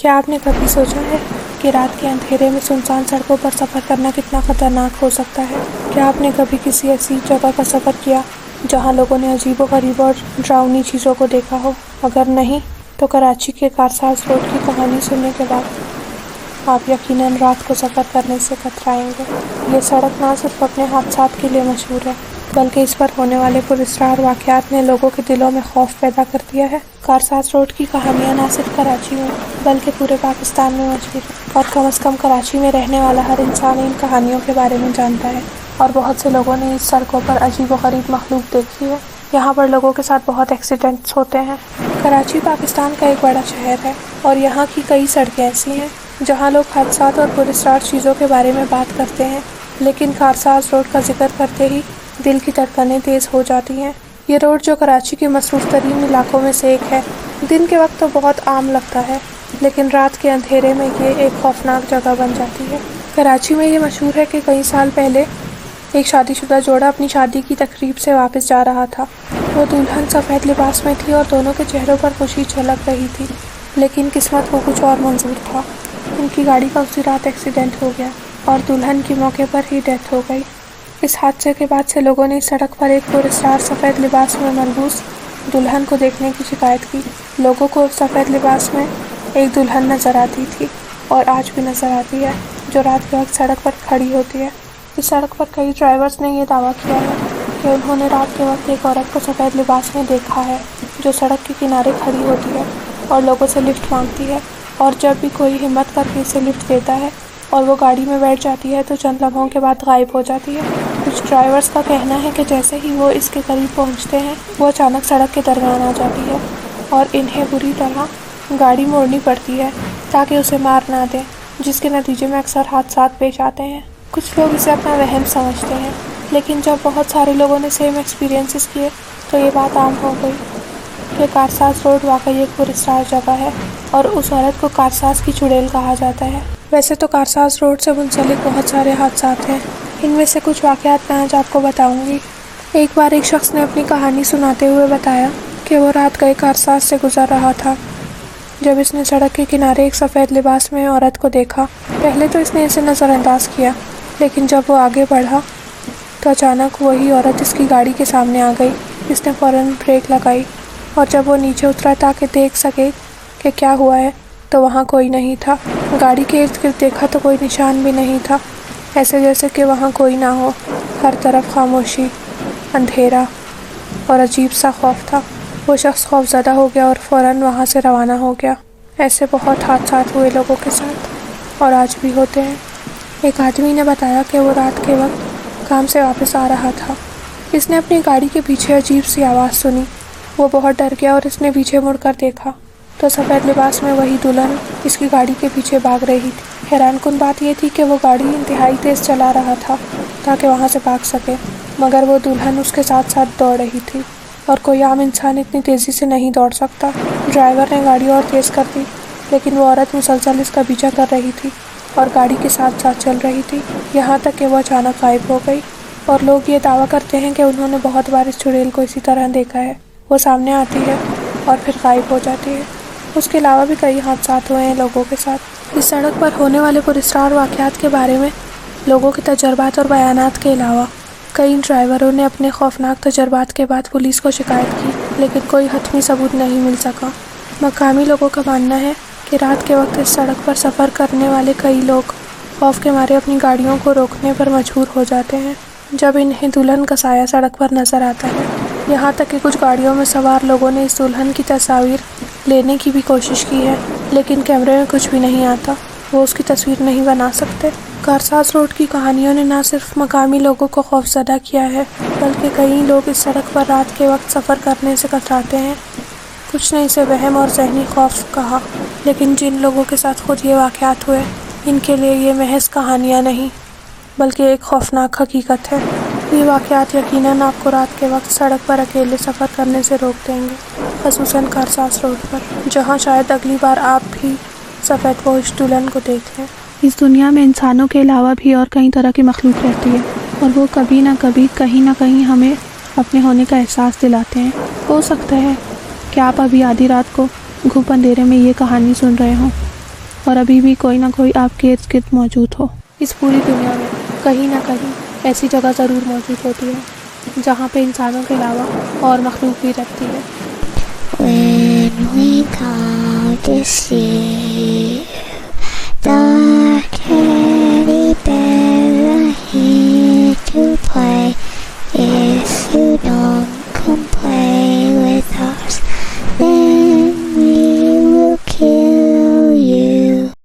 کیا آپ نے کبھی سوچا ہے کہ رات کے اندھیرے میں سنسان سڑکوں پر سفر کرنا کتنا خطرناک ہو سکتا ہے؟ کیا آپ نے کبھی کسی ایسی جگہ کا سفر کیا جہاں لوگوں نے عجیب و غریب اور ڈراؤنی چیزوں کو دیکھا ہو؟ اگر نہیں تو کراچی کے کارساز روڈ کی کہانی سننے کے بعد آپ یقیناً رات کو سفر کرنے سے کترائیں گے۔ یہ سڑک نہ صرف اپنے حادثات کے لیے مشہور ہے بلکہ اس پر ہونے والے پراسرار واقعات نے لوگوں کے دلوں میں خوف پیدا کر دیا ہے۔ کارساز روڈ کی کہانیاں نہ صرف کراچی میں بلکہ پورے پاکستان میں مشہور ہے، اور کم از کم کراچی میں رہنے والا ہر انسان ان کہانیوں کے بارے میں جانتا ہے، اور بہت سے لوگوں نے اس سڑکوں پر عجیب و غریب مخلوق دیکھی ہے۔ یہاں پر لوگوں کے ساتھ بہت ایکسیڈنٹس ہوتے ہیں۔ کراچی پاکستان کا ایک بڑا شہر ہے اور یہاں کی کئی سڑکیں ایسی ہیں جہاں لوگ حادثات اور پراسرار چیزوں کے بارے میں بات کرتے ہیں، لیکن کارساز روڈ کا ذکر کرتے ہی دل کی دھڑکنیں تیز ہو جاتی ہیں۔ یہ روڈ جو کراچی کے مصروف ترین علاقوں میں سے ایک ہے، دن کے وقت تو بہت عام لگتا ہے لیکن رات کے اندھیرے میں یہ ایک خوفناک جگہ بن جاتی ہے۔ کراچی میں یہ مشہور ہے کہ کئی سال پہلے ایک شادی شدہ جوڑا اپنی شادی کی تقریب سے واپس جا رہا تھا۔ وہ دلہن سفید لباس میں تھی اور دونوں کے چہروں پر خوشی جھلک رہی تھی، لیکن قسمت کو کچھ اور منظور تھا۔ ان کی گاڑی کا اسی رات ایکسیڈنٹ ہو گیا اور دلہن کی موقع پر ہی ڈیتھ ہو گئی۔ اس حادثے کے بعد سے لوگوں نے اس سڑک پر ایک پراسرار سفید لباس میں ملبوس دلہن کو دیکھنے کی شکایت کی۔ لوگوں کو سفید لباس میں ایک دلہن نظر آتی تھی اور آج بھی نظر آتی ہے، جو رات کے وقت سڑک پر کھڑی ہوتی ہے۔ اس سڑک پر کئی ڈرائیورز نے یہ دعویٰ کیا ہے کہ انہوں نے رات کے وقت ایک عورت کو سفید لباس میں دیکھا ہے جو سڑک کے کنارے کھڑی ہوتی ہے اور لوگوں سے لفٹ مانگتی ہے، اور جب بھی کوئی ہمت کر کے اسے لفٹ دیتا ہے اور وہ گاڑی میں بیٹھ جاتی ہے تو چند لمحوں کے بعد غائب ہو جاتی ہے۔ کچھ ڈرائیورز کا کہنا ہے کہ جیسے ہی وہ اس کے قریب پہنچتے ہیں وہ اچانک سڑک کے درمیان آ جاتی ہے اور انہیں بری طرح گاڑی موڑنی پڑتی ہے تاکہ اسے مار نہ دیں، جس کے نتیجے میں اکثر حادثات پیش آتے ہیں۔ کچھ لوگ اسے اپنا وہم سمجھتے ہیں، لیکن جب بہت سارے لوگوں نے سیم ایکسپیرینسز کیے تو یہ بات عام ہو گئی کہ کارساز روڈ واقعی ایک پراسرار جگہ ہے اور اس عورت کو کارساز کی چڑیل کہا جاتا ہے۔ ویسے تو کارساز روڈ سے منسلک بہت سارے حادثات ہیں، ان میں سے کچھ واقعات میں آج آپ کو بتاؤں گی۔ ایک بار ایک شخص نے اپنی کہانی سناتے ہوئے بتایا کہ وہ رات گئے کارساز سے گزر رہا تھا جب اس نے سڑک کے کنارے ایک سفید لباس میں عورت کو دیکھا۔ پہلے تو اس نے اسے نظر انداز کیا، لیکن جب وہ آگے بڑھا تو اچانک وہی عورت اس کی گاڑی کے سامنے آ گئی۔ اس نے فوراً بریک لگائی اور جب وہ نیچے اترا تاکہ دیکھ سکے کہ کیا ہوا ہے تو وہاں کوئی نہیں تھا۔ گاڑی کے ارد گرد دیکھا تو کوئی نشان بھی نہیں تھا، ایسے جیسے کہ وہاں کوئی نہ ہو۔ ہر طرف خاموشی، اندھیرا اور عجیب سا خوف تھا۔ وہ شخص خوف زدہ ہو گیا اور فوراً وہاں سے روانہ ہو گیا۔ ایسے بہت حادثات ہوئے لوگوں کے ساتھ اور آج بھی ہوتے ہیں۔ ایک آدمی نے بتایا کہ وہ رات کے وقت کام سے واپس آ رہا تھا۔ اس نے اپنی گاڑی کے پیچھے عجیب سی آواز سنی۔ وہ بہت ڈر گیا اور اس نے پیچھے مڑ کر دیکھا تو سفید لباس میں وہی دلہن اس کی گاڑی کے پیچھے بھاگ رہی تھی۔ حیران کن بات یہ تھی کہ وہ گاڑی انتہائی تیز چلا رہا تھا تاکہ وہاں سے بھاگ سکے، مگر وہ دلہن اس کے ساتھ ساتھ دوڑ رہی تھی، اور کوئی عام انسان اتنی تیزی سے نہیں دوڑ سکتا۔ ڈرائیور نے گاڑی اور تیز کر دی، لیکن وہ عورت مسلسل اس کا پیچھا کر رہی تھی اور گاڑی کے ساتھ ساتھ چل رہی تھی، یہاں تک کہ وہ اچانک غائب ہو گئی۔ اور لوگ یہ دعویٰ کرتے ہیں کہ انہوں نے بہت بار اس چڑیل کو اسی طرح دیکھا ہے۔ وہ سامنے آتی ہے اور پھر غائب ہو جاتی ہے۔ اس کے علاوہ بھی کئی حادثات ہوئے ہیں لوگوں کے ساتھ۔ اس سڑک پر ہونے والے پراسرار واقعات کے بارے میں لوگوں کے تجربات اور بیانات کے علاوہ کئی ڈرائیوروں نے اپنے خوفناک تجربات کے بعد پولیس کو شکایت کی، لیکن کوئی حتمی ثبوت نہیں مل سکا۔ مقامی لوگوں کا ماننا ہے کہ رات کے وقت اس سڑک پر سفر کرنے والے کئی لوگ خوف کے مارے اپنی گاڑیوں کو روکنے پر مجبور ہو جاتے ہیں جب انہیں دلہن کا سایہ سڑک پر نظر آتا ہے۔ یہاں تک کہ کچھ گاڑیوں میں سوار لوگوں نے اس دلہن کی تصاویر لینے کی بھی کوشش کی ہے، لیکن کیمرے میں کچھ بھی نہیں آتا، وہ اس کی تصویر نہیں بنا سکتے۔ کارساز روڈ کی کہانیوں نے نہ صرف مقامی لوگوں کو خوف زدہ کیا ہے بلکہ کئی لوگ اس سڑک پر رات کے وقت سفر کرنے سے کتراتے ہیں۔ کچھ نے اسے وہم اور ذہنی خوف کہا، لیکن جن لوگوں کے ساتھ خود یہ واقعات ہوئے ان کے لیے یہ محض کہانیاں نہیں بلکہ ایک خوفناک حقیقت ہے۔ یہ واقعات یقیناً آپ کو رات کے وقت سڑک پر اکیلے سفر کرنے سے روک دیں گے، خصوصاً کارساز روڈ پر، جہاں شاید اگلی بار آپ بھی سفید پوش دلہن کو دیکھ لیں۔ اس دنیا میں انسانوں کے علاوہ بھی اور کئی طرح کی مخلوق رہتی ہے، اور وہ کبھی نہ کبھی کہیں نہ کہیں ہمیں اپنے ہونے کا احساس دلاتے ہیں۔ ہو سکتا ہے کہ آپ ابھی آدھی رات کو گھوپ اندھیرے میں یہ کہانی سن رہے ہوں، اور ابھی بھی کوئی نہ کوئی آپ کے ارد گرد موجود ہو۔ اس پوری دنیا میں کہیں نہ کہیں ایسی جگہ ضرور موجود ہوتی ہے جہاں پہ انسانوں کے علاوہ اور مخلوق بھی رہتی ہے۔ When we come to see the teddy bear are here to play. If you